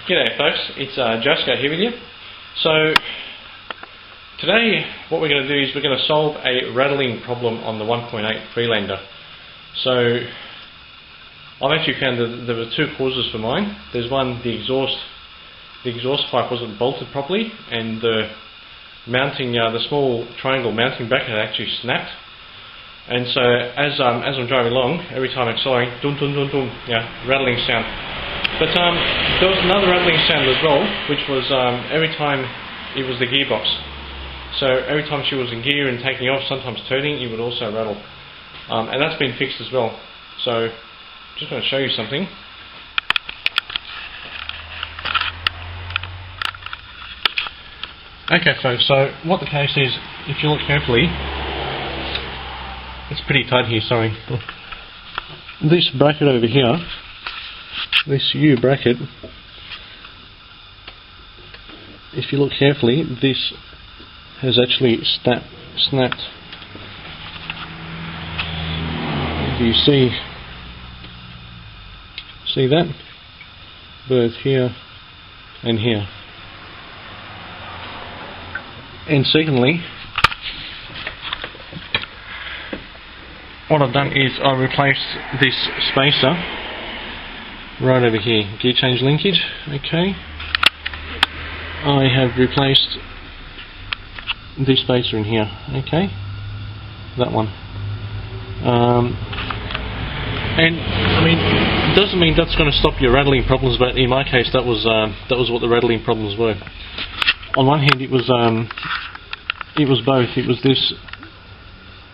G'day folks, it's Jasko here with you. So today what we're going to do is we're going to solve a rattling problem on the 1.8 Freelander. So I've actually found that there were two causes for mine. There's one, the exhaust pipe wasn't bolted properly, and the mounting, the small triangle mounting bracket had actually snapped. And so as I'm driving along, every time I accelerate, dum dum dum dum, rattling sound. But there was another rattling sound as well, which was every time it was the gearbox. So every time she was in gear and taking off, sometimes turning, it would also rattle. And that's been fixed as well. So just going to show you something. Okay folks, so what the case is, if you look carefully, it's pretty tight here, sorry. This bracket over here, this U bracket, if you look carefully, this has actually snapped. Do you see that? Both here and here. And secondly, what I've done is I replaced this spacer right over here, gear change linkage. Okay, I have replaced this spacer in here. Okay, that one. And I mean, it doesn't mean that's going to stop your rattling problems, but in my case, that was what the rattling problems were. On one hand, it was both. It was this,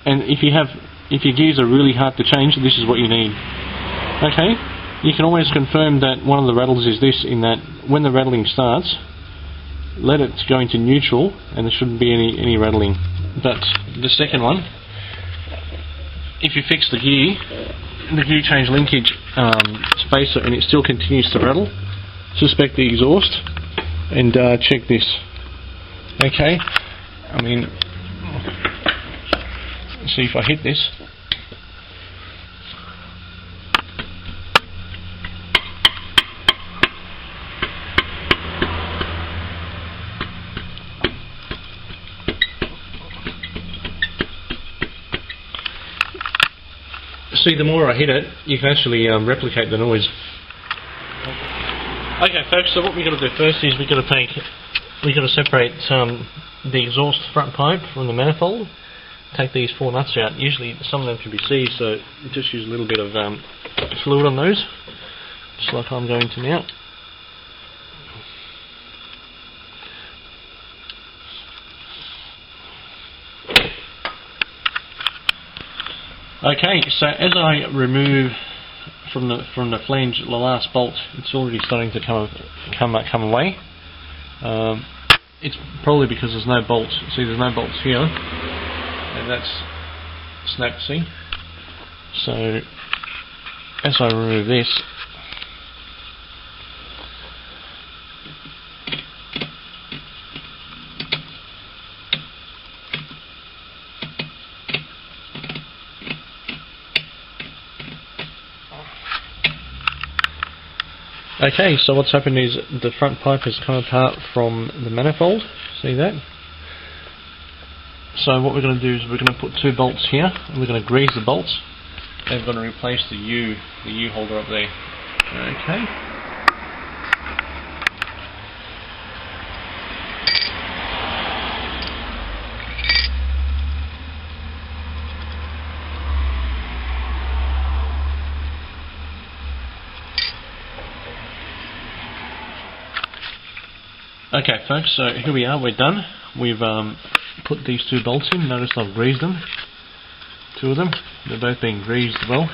and if your gears are really hard to change, this is what you need. Okay, you can always confirm that one of the rattles is this, in that when the rattling starts, let it go into neutral, and there shouldn't be any rattling. But the second one, if you fix the gear change linkage spacer, and it still continues to rattle, suspect the exhaust, and check this. Okay, I mean, see if I hit this. See, the more I hit it, you can actually replicate the noise. Okay folks, so what we've got to do first is we've got to separate the exhaust front pipe from the manifold. Take these four nuts out. Usually some of them can be seized, so just use a little bit of fluid on those, just like I'm going to now. Okay, so as I remove from the flange the last bolt, it's already starting to come away. It's probably because there's no bolts. See, there's no bolts here, and that's snapped. See, so as I remove this, okay, so what's happened is the front pipe has come apart from the manifold. See that? So what we're going to do is we're going to put two bolts here, and we're going to grease the bolts. And we're going to replace the U holder up there. Okay. Okay folks, so here we are, we're done. We've put these two bolts in. Notice I've greased them, two of them. They're both being greased well.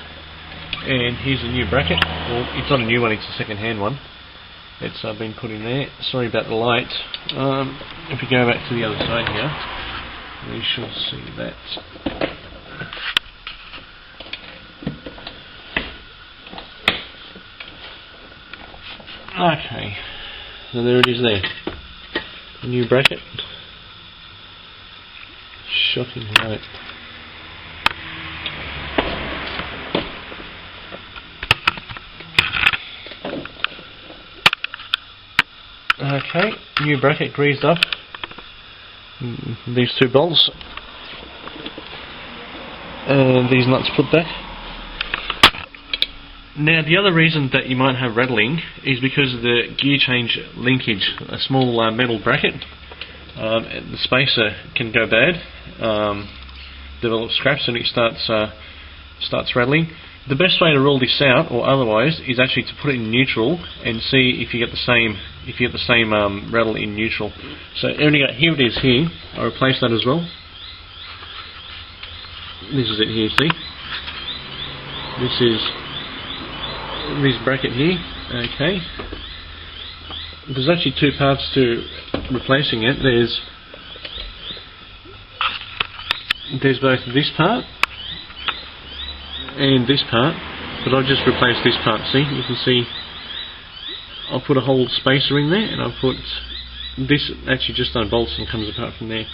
And here's a new bracket. Well, it's not a new one, it's a second hand one. It's been put in there. Sorry about the light. If we go back to the other side here, we shall see that. Okay, so there it is there. A new bracket. Shocking light. Okay, new bracket greased up. These two bolts. And these nuts put back. Now the other reason that you might have rattling is because of the gear change linkage, a small metal bracket. The spacer can go bad, develop scraps, and it starts rattling. The best way to rule this out, or otherwise, is actually to put it in neutral and see if you get the same rattle in neutral. So here it is here. I replaced that as well. This is it here. See, this is this bracket here. Okay. There's actually two parts to replacing it. There's both this part and this part, but I've just replaced this part. See, you can see I'll put a whole spacer in there, and I'll put this actually just unbolts and comes apart from there.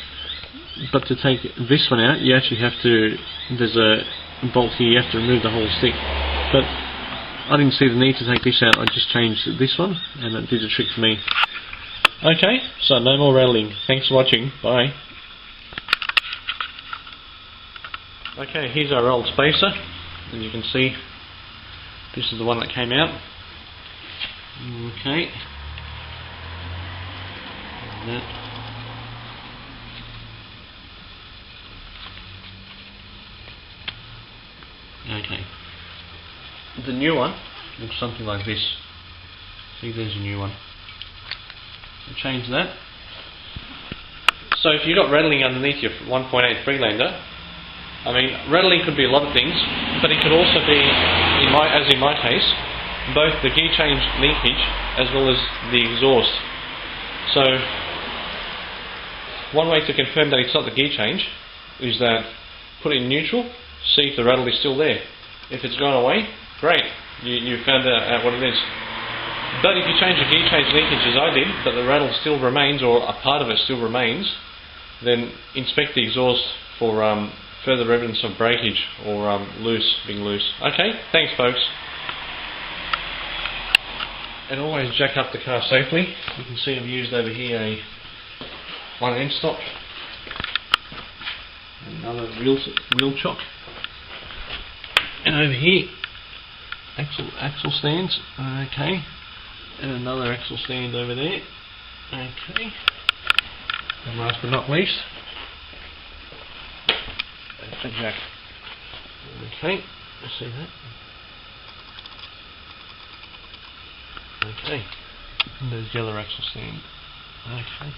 But to take this one out, you actually have to, there's a bolt here, you have to remove the whole stick. But I didn't see the need to take this out, I just changed this one, and it did the trick for me. Okay, so no more rattling. Thanks for watching, bye. Okay, here's our old spacer, and you can see this is the one that came out. Okay. Okay. The new one looks something like this. See, there's a new one. I'll change that. So if you've got rattling underneath your 1.8 Freelander, I mean, rattling could be a lot of things, but it could also be, as in my case, both the gear change linkage as well as the exhaust. So one way to confirm that it's not the gear change is that put it in neutral, see if the rattle is still there. If it's gone away, great, you found out what it is. But if you change the gear change linkage as I did, but the rattle still remains, or a part of it still remains, then inspect the exhaust for further evidence of breakage or being loose. Okay, thanks folks. And always jack up the car safely. You can see I've used over here a 1 end stop, another wheel chock, and over here axle stands. Okay, and another axle stand over there. Okay, and last but not least, a jack. Okay, see that? Okay, and there's the other axle stand. Okay.